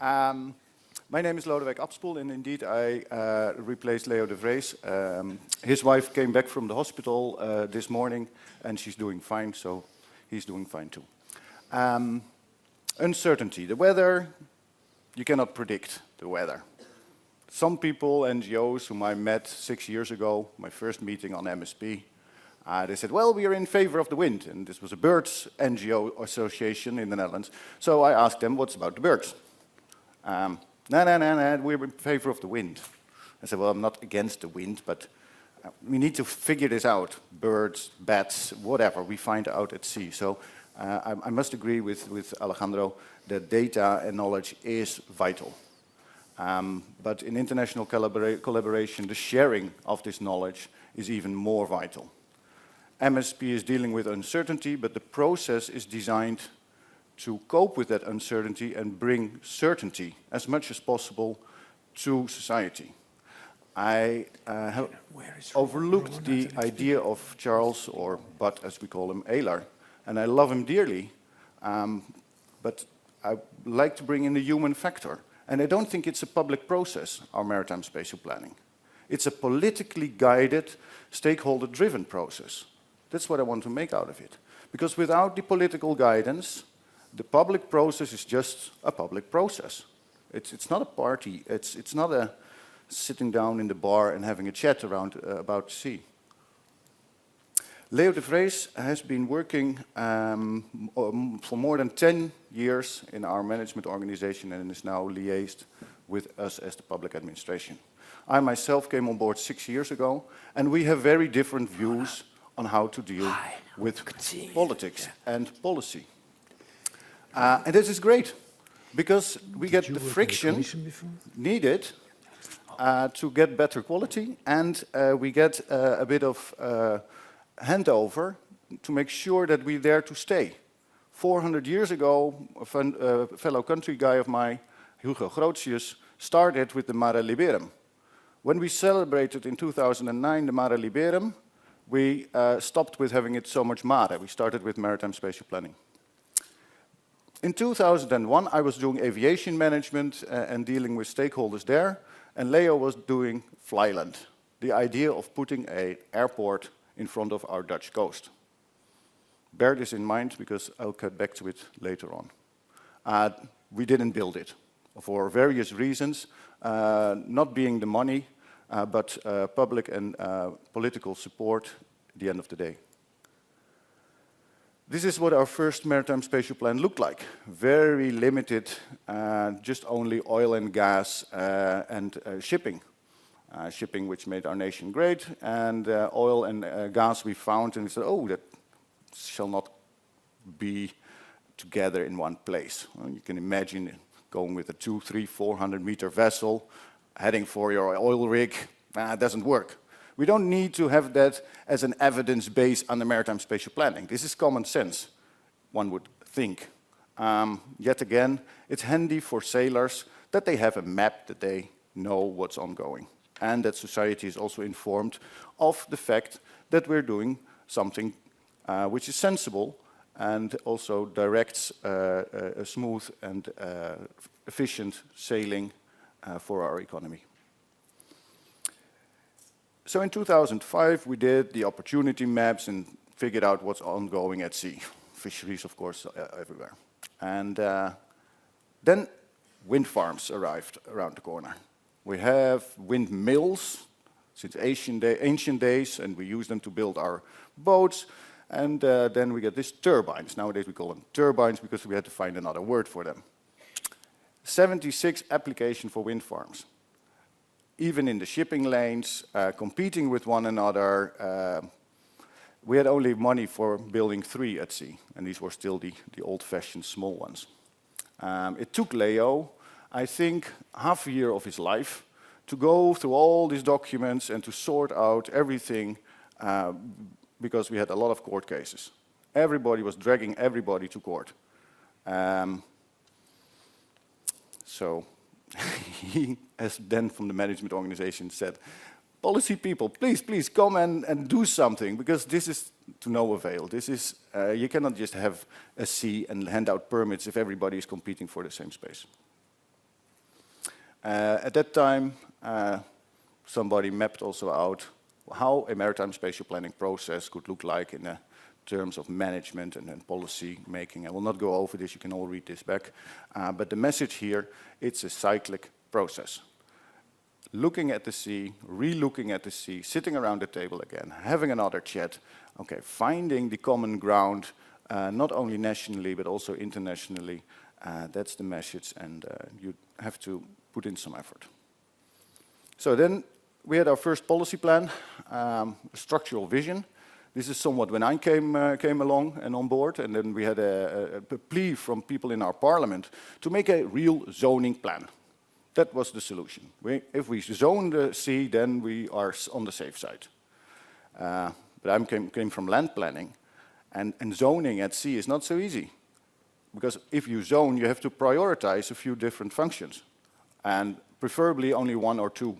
My name is Lodewijk Abspoel, and indeed I replaced Leo de Vrees. His wife came back from the hospital this morning, and she's doing fine, so he's doing fine too. Uncertainty. The weather, you cannot predict the weather. Some people, NGOs, whom I met 6 years ago, my first meeting on MSP, they said, well, we are in favor of the wind. And this was a birds NGO association in the Netherlands. So I asked them, what's about the birds? No, we're in favor of the wind. I said, well, I'm not against the wind, but we need to figure this out. Birds, bats, whatever, we find out at sea. So I must agree with Alejandro that data and knowledge is vital. But in international collaboration, the sharing of this knowledge is even more vital. MSP is dealing with uncertainty, but the process is designed to cope with that uncertainty and bring certainty as much as possible to society. I have overlooked the idea of Charles, or Bud as we call him, Ehler, and I love him dearly, but I like to bring in the human factor. And I don't think it's a public process, our maritime spatial planning. It's a politically guided, stakeholder-driven process. That's what I want to make out of it. Because without the political guidance, the public process is just a public process. It's not a party. It's not a sitting down in the bar and having a chat around about the sea. Leo de Vrees has been working for more than 10 years in our management organization and is now liaised with us as the public administration. I myself came on board 6 years ago, and we have very different views on how to deal with politics and policy. And this is great, because we get the friction needed to get better quality, and we get a bit of handover to make sure that we're there to stay. 400 years ago, a fellow country guy of mine, Hugo Grotius, started with the Mare Liberum. When we celebrated in 2009 the Mare Liberum, we stopped with having it so much mare. We started with maritime spatial planning. In 2001, I was doing aviation management and dealing with stakeholders there, and Leo was doing Flyland, the idea of putting an airport in front of our Dutch coast. Bear this in mind, because I'll get back to it later on. We didn't build it for various reasons, not being the money, but public and political support at the end of the day. This is what our first maritime spatial plan looked like. Very limited, just only oil and gas and shipping. Shipping, which made our nation great, and oil and gas we found, and we said, oh, that shall not be together in one place. Well, you can imagine going with a 200, 300, 400 meter vessel, heading for your oil rig. It doesn't work. We don't need to have that as an evidence base on the maritime spatial planning. This is common sense, one would think. Yet again, it's handy for sailors that they have a map, that they know what's ongoing, and that society is also informed of the fact that we're doing something which is sensible and also directs a smooth and efficient sailing for our economy. So in 2005, we did the opportunity maps and figured out what's ongoing at sea. Fisheries, of course, everywhere. And then wind farms arrived around the corner. We have windmills since ancient days, and we use them to build our boats. And then we get these turbines. Nowadays we call them turbines because we had to find another word for them. 76 applications for wind farms. Even in the shipping lanes, competing with one another. We had only money for building 3 at sea, and these were still the old-fashioned small ones. It took Leo, I think, half a year of his life to go through all these documents and to sort out everything, because we had a lot of court cases. Everybody was dragging everybody to court. So he, as then from the management organization, said, policy people, please come and do something, because this is to no avail. This is, you cannot just have a sea and hand out permits if everybody is competing for the same space. At that time, somebody mapped also out how a maritime spatial planning process could look like in terms of management and policy making. I will not go over this, you can all read this back. But the message here, it's a cyclic process. Looking at the sea, re-looking at the sea, sitting around the table again, having another chat, okay, finding the common ground, not only nationally but also internationally. That's the message, and you have to put in some effort. So then we had our first policy plan, structural vision. This is somewhat when I came along and on board, and then we had a plea from people in our parliament to make a real zoning plan. That was the solution. If we zone the sea, then we are on the safe side. But I came from land planning, and zoning at sea is not so easy. Because if you zone, you have to prioritize a few different functions, and preferably only one or two.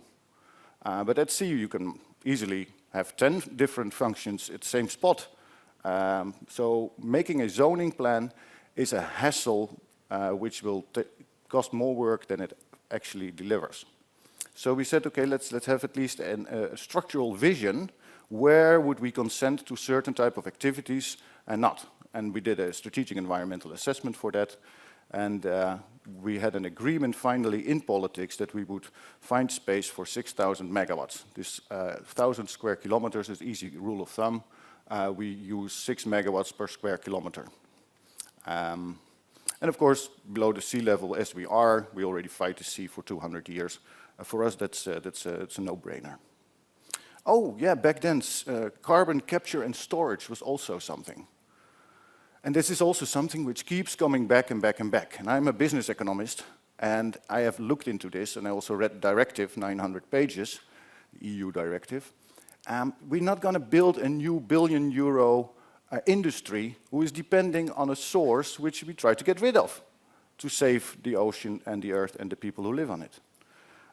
But at sea, you can easily have 10 different functions at the same spot. So making a zoning plan is a hassle which will cost more work than it actually delivers. So we said, okay, let's have at least a structural vision. Where would we consent to certain type of activities and not? And we did a strategic environmental assessment for that. And we had an agreement finally in politics that we would find space for 6,000 megawatts. This 1,000 square kilometers is easy rule of thumb. We use 6 megawatts per square kilometer. And of course, below the sea level as we already fight the sea for 200 years. For us, it's a no-brainer. Oh, yeah, back then, carbon capture and storage was also something. And this is also something which keeps coming back and back and back. And I'm a business economist, and I have looked into this, and I also read the directive, 900 pages, the EU directive. We're not going to build a new billion-euro industry who is depending on a source which we try to get rid of to save the ocean and the earth and the people who live on it.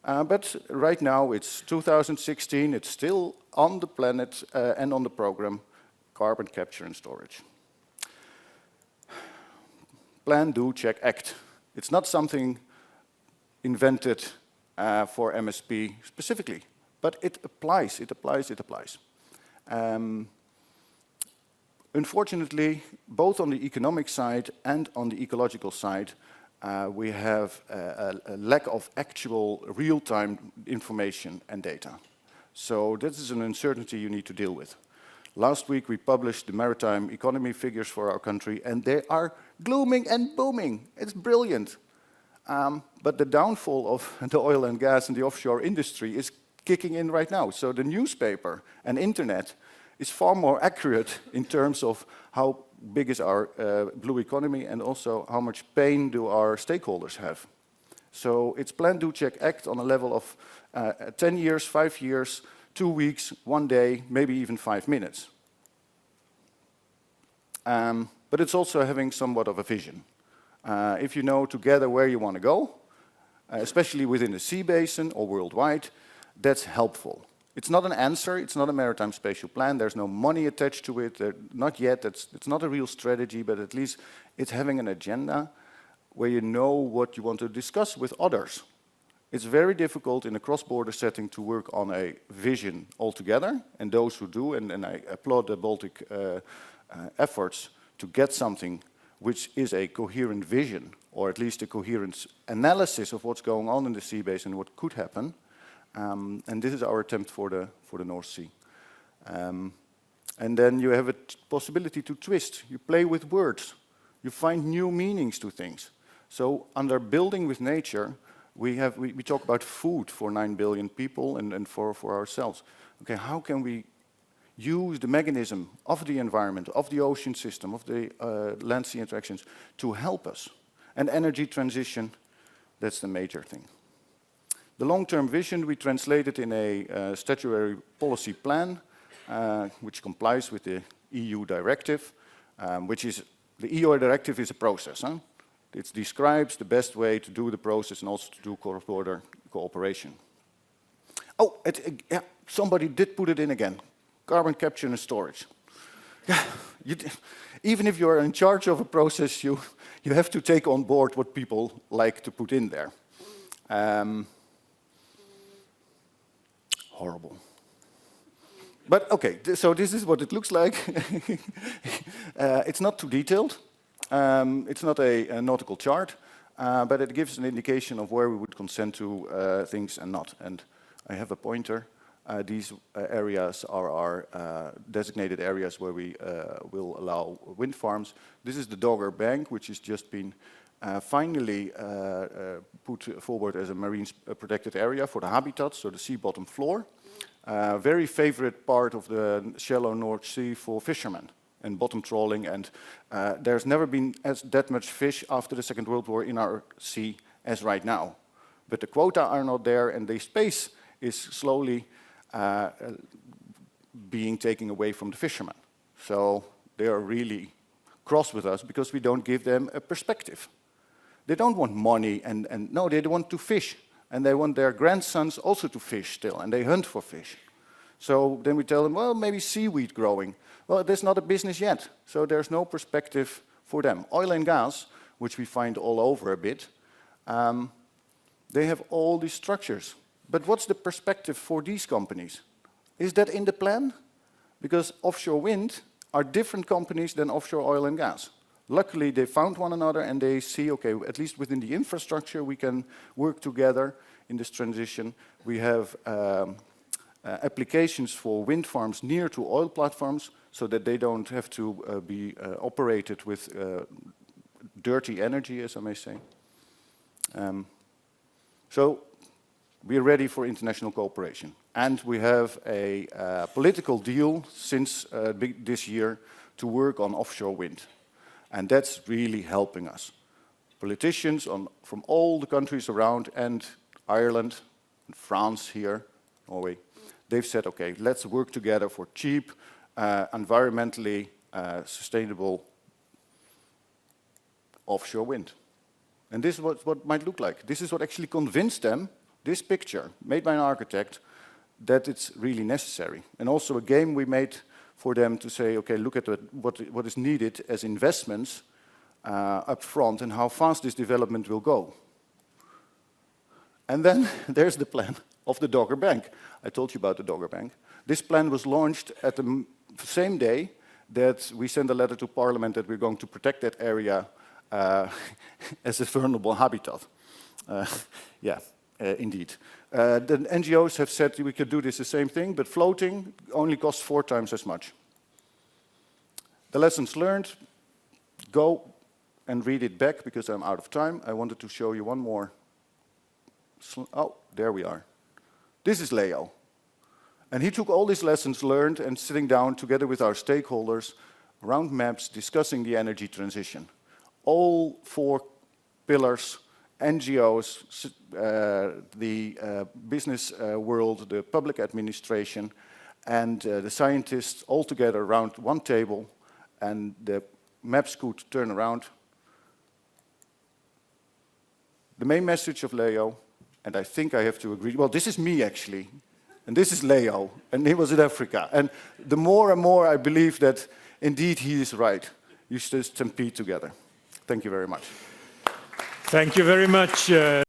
But right now, it's 2016, it's still on the planet and on the program, carbon capture and storage. Plan, do, check, act. It's not something invented for MSP specifically, but it applies, it applies, it applies. Unfortunately, both on the economic side and on the ecological side, we have a lack of actual real-time information and data. So this is an uncertainty you need to deal with. Last week we published the maritime economy figures for our country, and they are glooming and booming. It's brilliant. But the downfall of the oil and gas and the offshore industry is kicking in right now. So the newspaper and internet is far more accurate in terms of how big is our blue economy and also how much pain do our stakeholders have. So it's plan, do, check, act on a level of 10 years, 5 years, 2 weeks, 1 day, maybe even 5 minutes. But it's also having somewhat of a vision. If you know together where you want to go, especially within the sea basin or worldwide, that's helpful. It's not an answer, it's not a maritime spatial plan, there's no money attached to it, not yet, it's not a real strategy, but at least it's having an agenda where you know what you want to discuss with others. It's very difficult in a cross-border setting to work on a vision altogether, and those who do, and I applaud the Baltic efforts to get something which is a coherent vision, or at least a coherent analysis of what's going on in the sea basin and what could happen. And this is our attempt for the North Sea. And then you have a possibility to twist. You play with words. You find new meanings to things. So under building with nature, we talk about food for 9 billion people and for ourselves. Okay, how can we use the mechanism of the environment, of the ocean system, of the land-sea interactions to help us? And energy transition, that's the major thing. The long-term vision we translated in a statutory policy plan, which complies with the EU directive, which is, the EU directive is a process. Huh? It describes the best way to do the process and also to do cross-border cooperation. Oh, yeah, somebody did put it in again. Carbon capture and storage. Yeah, even if you're in charge of a process, you have to take on board what people like to put in there. horrible. But okay, so this is what it looks like. It's not too detailed. It's not a nautical chart, but it gives an indication of where we would consent to things and not. And I have a pointer. These areas are our designated areas where we will allow wind farms. This is the Dogger Bank, which has just been finally put forward as a marine protected area for the habitat, so the sea bottom floor. Very favorite part of the shallow North Sea for fishermen and bottom trawling, and there's never been that much fish after the Second World War in our sea as right now. But the quota are not there, and the space is slowly being taken away from the fishermen. So they are really cross with us because we don't give them a perspective. They don't want money, and no, they want to fish. And they want their grandsons also to fish still, and they hunt for fish. So then we tell them, well, maybe seaweed growing. Well, there's not a business yet, so there's no perspective for them. Oil and gas, which we find all over a bit, they have all these structures. But what's the perspective for these companies? Is that in the plan? Because offshore wind are different companies than offshore oil and gas. Luckily, they found one another and they see, okay, at least within the infrastructure, we can work together in this transition. We have applications for wind farms near to oil platforms so that they don't have to be operated with dirty energy, as I may say. So we're ready for international cooperation. And we have a political deal since this year to work on offshore wind. And that's really helping us. Politicians from all the countries around, and Ireland, and France here, Norway, they've said, okay, let's work together for cheap, environmentally sustainable offshore wind. And this is what it might look like. This is what actually convinced them, this picture, made by an architect, that it's really necessary. And also a game we made for them to say, okay, look at what is needed as investments up front and how fast this development will go. And then there's the plan of the Dogger Bank. I told you about the Dogger Bank. This plan was launched at the same day that we sent a letter to Parliament that we're going to protect that area as a vulnerable habitat. Indeed. The NGOs have said we could do this the same thing, but floating only costs 4 times as much. The lessons learned, go and read it back because I'm out of time. I wanted to show you one more. Oh, there we are. This is Leo. And he took all these lessons learned and sitting down together with our stakeholders around maps discussing the energy transition. All 4 pillars, NGOs, the business world, the public administration, and the scientists all together around one table, and the maps could turn around. The main message of Leo, and I think I have to agree, well, this is me actually, and this is Leo, and he was in Africa. And the more and more I believe that indeed he is right. You should stampede together. Thank you very much. Thank you very much.